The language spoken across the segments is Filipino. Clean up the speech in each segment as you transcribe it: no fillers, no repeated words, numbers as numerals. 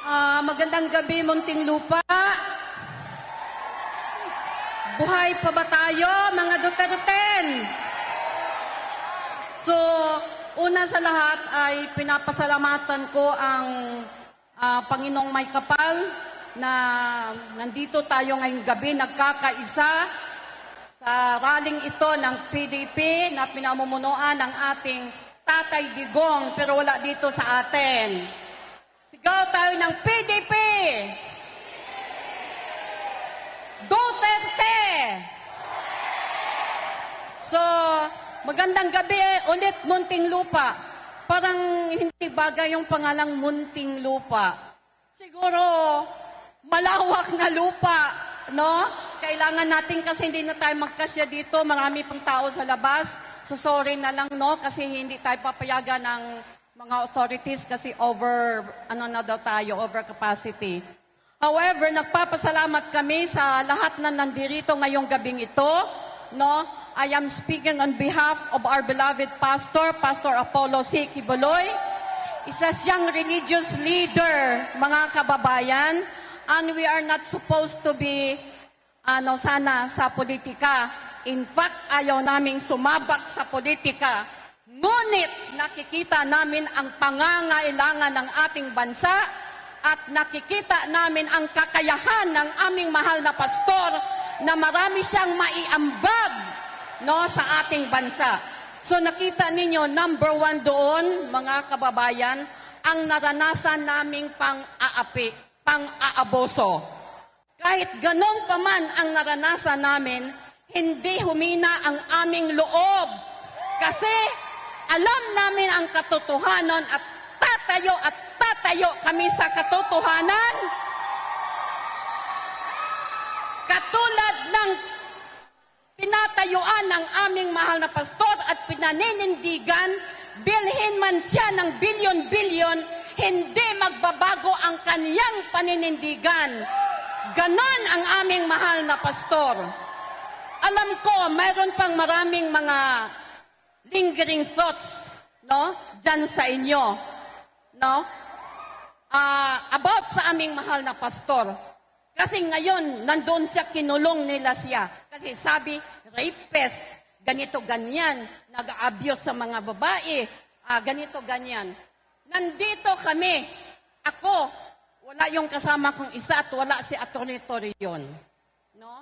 Magandang gabi, Muntinlupa. Buhay pa ba tayo, mga Duterte? So, una sa lahat ay pinapasalamatan ko ang Panginoong May Kapal na nandito tayo ngayong gabi nagkakaisa sa rallying ito ng PDP na pinamumunuan ng ating Tatay Digong, pero wala dito sa atin. Sigaw tayo ng PDP! Duterte! So, magandang gabi ulit, Muntinlupa. Parang hindi bagay yung pangalang Muntinlupa. Siguro, malawak na lupa, no? Kailangan natin kasi hindi na tayo magkasya dito. Marami pang tao sa labas. So, sorry na lang, no? Kasi hindi tayo papayagan ng mga authorities kasi over capacity. However, nagpapasalamat kami sa lahat na nandirito ngayong gabing ito, no? I am speaking on behalf of our beloved pastor, Pastor Apollo C. Kibuloy, isa siyang religious leader, mga kababayan, and we are not supposed to be sana sa politika. In fact, ayaw naming sumabak sa politika. Ngunit nakikita namin ang pangangailangan ng ating bansa at nakikita namin ang kakayahan ng aming mahal na pastor na marami siyang maiambag, no, sa ating bansa. So nakita ninyo, number one doon, mga kababayan, ang naranasan naming pang-aapi, pang-aaboso. Kahit ganong pa man ang naranasan namin, hindi humina ang aming loob. Kasi alam namin ang katotohanan at tatayo kami sa katotohanan. Katulad ng tinatayuan ng aming mahal na pastor at pinaninindigan, bilhin man siya ng bilyon-bilyon, hindi magbabago ang kanyang paninindigan. Ganon ang aming mahal na pastor. Alam ko, mayroon pang maraming mga lingering thoughts, no, dyan sa inyo, no, about sa aming mahal na pastor. Kasi ngayon, nandun siya, kinulong nila siya. Kasi sabi, rapist, ganito, ganyan, nag-abuse sa mga babae, ganito, ganyan. Nandito kami, ako, wala yung kasama kong isa at wala si Atty. Torion. No?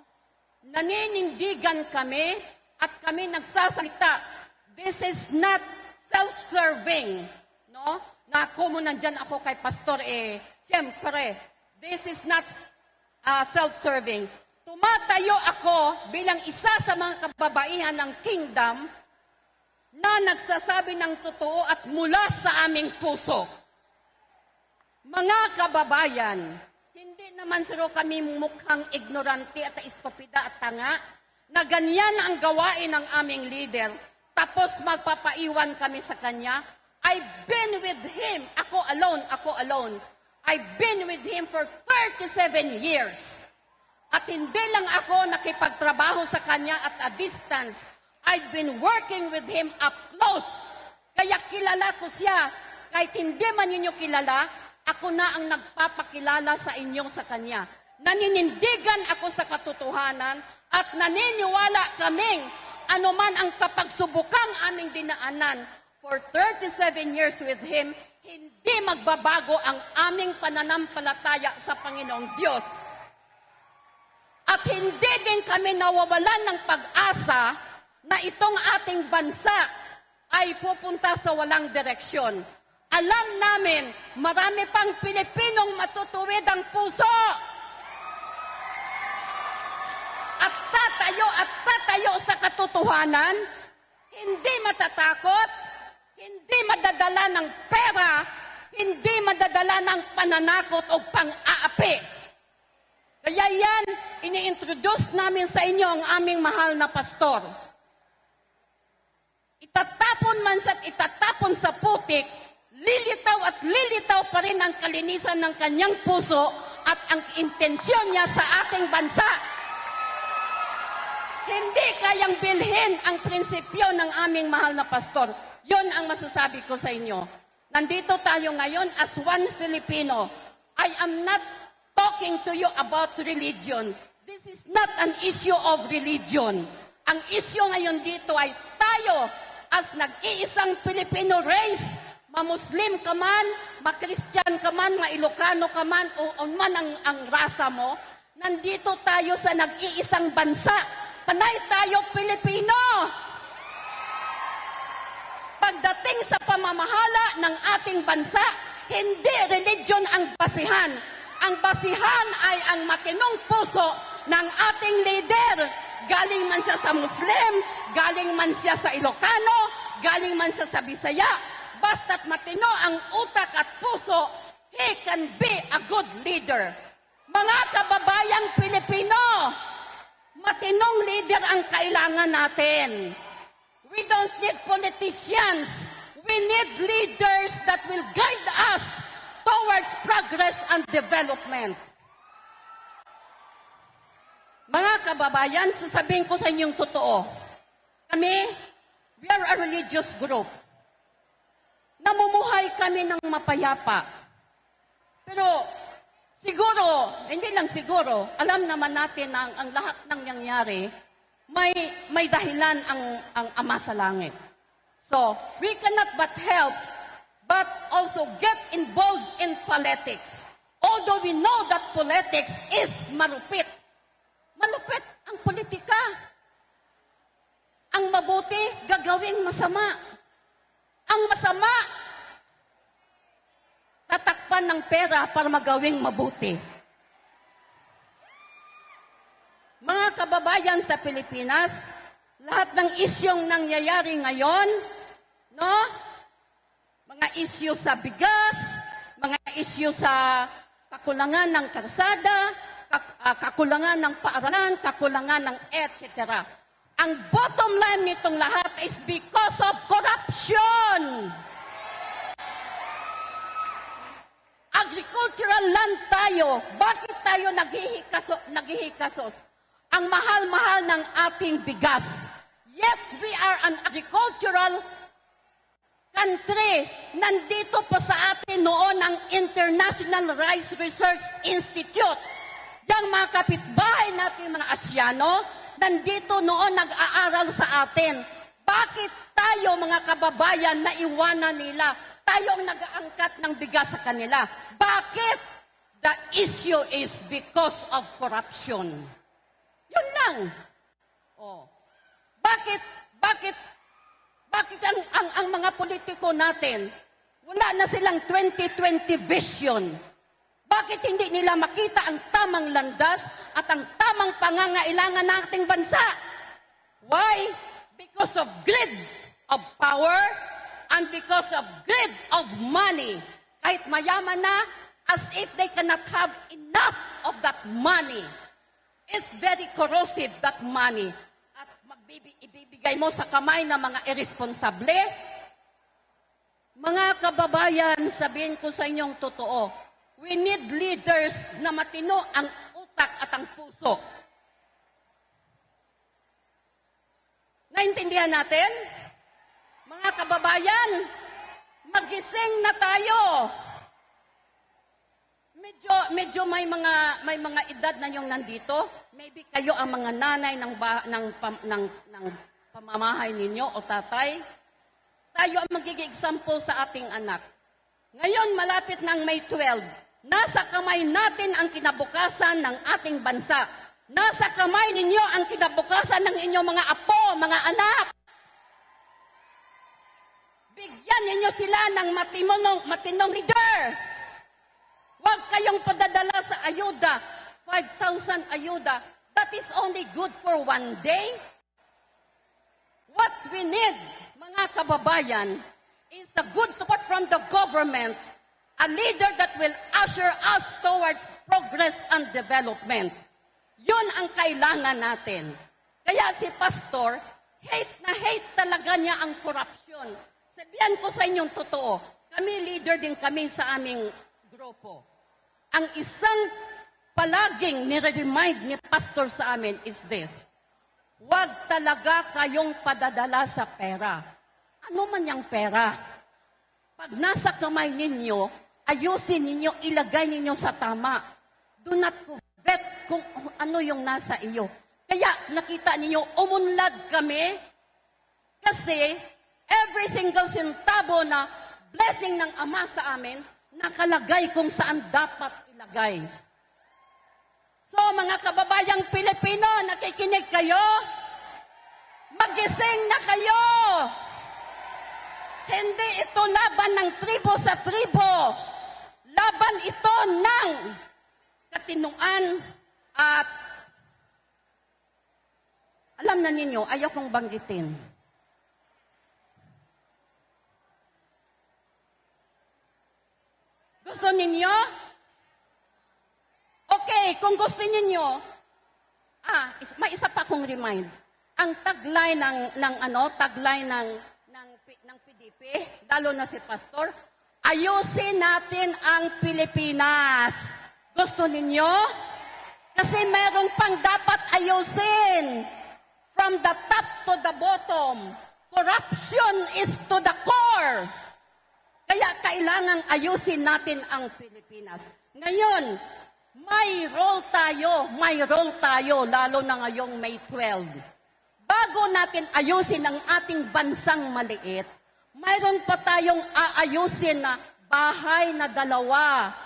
Naninindigan kami at kami nagsasalita. This is not self-serving. No? Na kung nandyan ako kay pastor, siyempre, this is not self-serving. Tumatayo ako bilang isa sa mga kababaihan ng kingdom na nagsasabi ng totoo at mula sa aming puso. Mga kababayan, hindi naman siro kami mukhang ignorante at estupida at tanga na ganyan ang gawain ng aming leader tapos magpapaiwan kami sa kanya. I've been with him, ako alone. I've been with him for 37 years. At hindi lang ako nakipagtrabaho sa kanya at a distance. I've been working with him up close. Kaya kilala ko siya. Kahit hindi man ninyo kilala, ako na ang nagpapakilala sa inyo sa kanya. Naninindigan ako sa katotohanan at naniniwala kaming anuman ang kapagsubukang aming dinaanan for 37 years with him, hindi magbabago ang aming pananampalataya sa Panginoong Diyos. At hindi din kami nawawalan ng pag-asa na itong ating bansa ay pupunta sa walang direksyon. Alam namin, marami pang Pilipinong matutuwid ang puso. At tatayo sa katotohanan, hindi matatakot, hindi madadala ng pera, hindi madadala ng pananakot o pang-aapi. Kaya yan, ini-introduce namin sa inyo ang aming mahal na pastor. Itatapon man siya at itatapon sa putik, lilitaw at lilitaw pa rin ang kalinisan ng kanyang puso at ang intensyon niya sa ating bansa. Hindi kayang bilhin ang prinsipyo ng aming mahal na pastor. Yon ang masasabi ko sa inyo. Nandito tayo ngayon as one Filipino. I am not talking to you about religion. This is not an issue of religion. Ang issue ngayon dito ay tayo as nag-iisang Filipino race, ma-Muslim ka man, ma-Christian ka man, ma-Ilocano ka man, o man ang rasa mo, nandito tayo sa nag-iisang bansa. Panay tayo Pilipino! Pagdating sa pamamahala ng ating bansa, hindi religion ang basihan. Ang basihan ay ang matinong puso ng ating leader. Galing man siya sa Muslim, galing man siya sa Ilocano, galing man siya sa Bisaya. Basta't matino ang utak at puso, he can be a good leader. Mga kababayang Pilipino, matinong leader ang kailangan natin. We don't need politicians. We need leaders that will guide us towards progress and development. Mga kababayan, sasabihin ko sa inyong totoo. Kami, we are a religious group. Namumuhay kami ng mapayapa. Pero siguro, hindi lang siguro, alam naman natin na ang lahat ng nangyari, may dahilan ang Ama sa Langit. So, we cannot but help, but also get involved in politics. Although we know that politics is marupit. Malupit ang politika. Ang mabuti, gagawing masama. Ang masama, tatakpan ng pera para magawing mabuti. Mga kababayan sa Pilipinas, lahat ng isyong nangyayari ngayon, no? Mga isyu sa bigas, mga isyu sa kakulangan ng karsada, kakulangan ng paaralan, kakulangan ng etc. Ang bottom line nitong lahat is because of corruption. Agricultural land tayo. Bakit tayo naghihikasos? Ang mahal-mahal ng ating bigas. Yet we are an agricultural country. Nandito pa sa atin noon ang International Rice Research Institute. Yang mga kapitbahay natin mga Asyano, nandito noon nag-aaral sa atin. Bakit tayo mga kababayan na iwanan nila? Tayo ang nag-aangkat ng bigas sa kanila. Bakit? The issue is because of corruption. Yun lang. Oh. Bakit ang mga politiko natin, wala na silang 2020 vision? Bakit hindi nila makita ang tamang landas at ang tamang pangangailangan ng ating bansa? Why? Because of greed of power and because of greed of money. Kahit mayaman na, as if they cannot have enough of that money. It's very corrosive, that money. At ibibigay mo sa kamay ng mga irresponsable. Mga kababayan, sabihin ko sa inyong totoo, we need leaders na matino ang utak at ang puso. Naintindihan natin? Mga kababayan, magising na tayo. Medyo may mga edad na yung nandito. Maybe kayo ang mga nanay ng pamamahay ninyo o tatay. Tayo ang magiging example sa ating anak. Ngayon, malapit ng May 12. Nasa kamay natin ang kinabukasan ng ating bansa. Nasa kamay ninyo ang kinabukasan ng inyong mga apo, mga anak. Bigyan ninyo sila ng matinong leader. Huwag kayong padadala sa ayuda. 5,000 ayuda. That is only good for one day. What we need, mga kababayan, is a good support from the government, a leader that will usher us towards progress and development. Yun ang kailangan natin. Kaya si Pastor, hate talaga niya ang korupsyon. Sabihan ko sa inyong totoo, kami leader din kami sa aming grupo. Ang isang palaging nire-remind ni Pastor sa amin is this: huwag talaga kayong padadala sa pera. Ano man yung pera? Pag nasa kamay ninyo, ayusin ninyo, ilagay ninyo sa tama. Do not covet kung ano yung nasa iyo. Kaya nakita ninyo, umunlad kami kasi every single centavo na blessing ng Ama sa amin, nakalagay kung saan dapat ilagay. So mga kababayang Pilipino, nakikinig kayo? Magising na kayo! Hindi ito laban ng tribo sa tribo. Laban ito ng katinuan at alam na ninyo, ayaw kong banggitin. Gusto ninyo? Okay, kung gusto ninyo, may isa pa akong remind. Ang tagline ng PDP, lalo na si Pastor, ayusin natin ang Pilipinas. Gusto ninyo? Kasi meron pang dapat ayusin. From the top to the bottom. Corruption is to the core. Kaya kailangan ayusin natin ang Pilipinas. Ngayon, may role tayo, lalo na ngayong May 12. Bago natin ayusin ang ating bansang maliit, mayroon pa tayong aayusin na bahay na dalawa.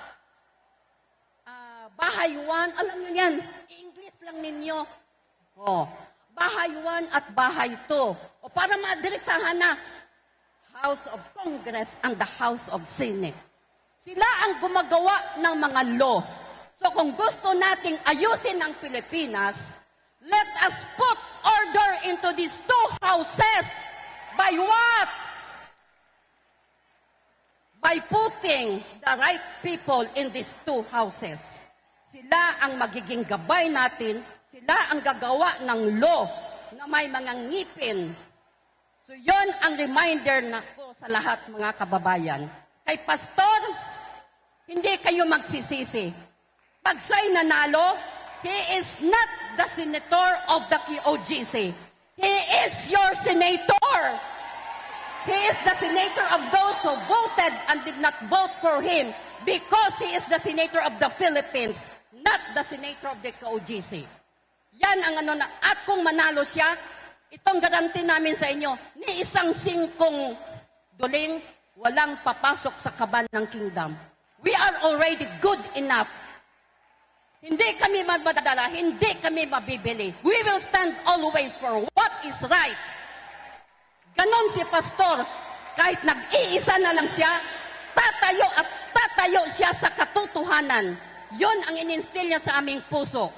Bahay 1, alam niyo yan, i-English lang ninyo. Bahay 1 at bahay 2. O para madiretsahan na, House of Congress and the House of Senate. Sila ang gumagawa ng mga law. So kung gusto nating ayusin ang Pilipinas, let us put order into these two houses. By what? By putting the right people in these two houses. Sila ang magiging gabay natin, sila ang gagawa ng law na may mga ngipin. So yon ang reminder na ko sa lahat mga kababayan. Kay Pastor, hindi kayo magsisisi. Pag siya'y nanalo, he is not the senator of the KOGC. He is your senator. He is the senator of those who voted and did not vote for him because he is the senator of the Philippines, not the senator of the KOGC. Yan ang at kung manalo siya, itong garanti namin sa inyo, ni isang singkong duling, walang papasok sa kaban ng kingdom. We are already good enough. Hindi kami madadala, hindi kami mabibili. We will stand always for what is right. Ganon si Pastor, kahit nag-iisa na lang siya, tatayo siya sa katotohanan. Yon ang ininstill niya sa aming puso.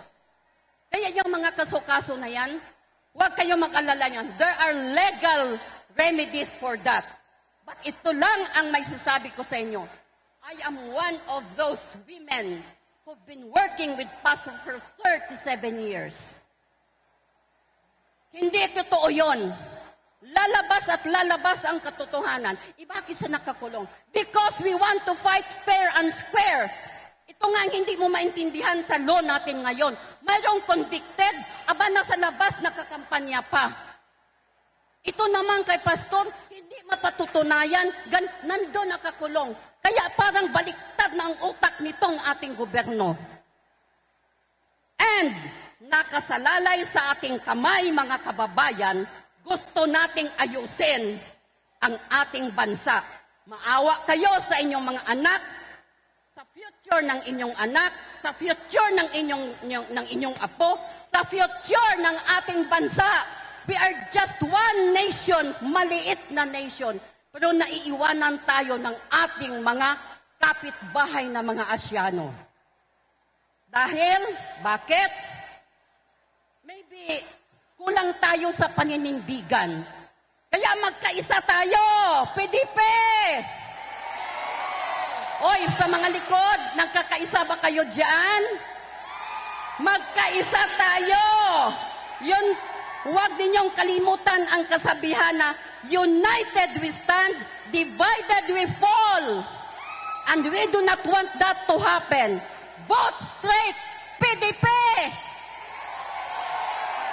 Kaya yung mga kaso-kaso na yan, huwag kayong mag-alala niyan. There are legal remedies for that. But ito lang ang may sasabi ko sa inyo. I am one of those women who've been working with Pastor for 37 years. Hindi totoo yon. Lalabas at lalabas ang katotohanan. Bakit siya nakakulong? Because we want to fight fair and square. Ito nga ang hindi mo maintindihan sa law natin ngayon. Mayroong convicted, nasa labas nakakampanya pa. Ito naman kay Pastor, hindi mapatutunayan, nandun nakakulong. Kaya parang baliktad na ang utak nitong ating gobyerno. And nakasalalay sa ating kamay, mga kababayan, gusto nating ayusin ang ating bansa. Maawa kayo sa inyong mga anak, sa future ng inyong anak, sa future ng inyong apo, sa future ng ating bansa. We are just one nation, maliit na nation. Pero naiiwanan tayo ng ating mga kapitbahay na mga Asyano. Dahil, bakit? Maybe kulang tayo sa paninindigan. Kaya magkaisa tayo, PDP! Oy, sa mga likod, nagkakaisa ba kayo dyan? Magkaisa tayo! Yun, huwag ninyong kalimutan ang kasabihan na united we stand, divided we fall. And we do not want that to happen. Vote straight, PDP!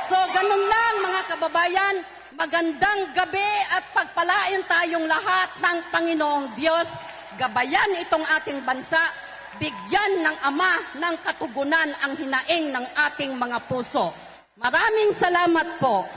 So, ganun lang mga kababayan, magandang gabi at pagpalain tayong lahat ng Panginoong Diyos. gabayan itong ating bansa, bigyan ng Ama ng katugunan ang hinaing ng ating mga puso. Maraming salamat po.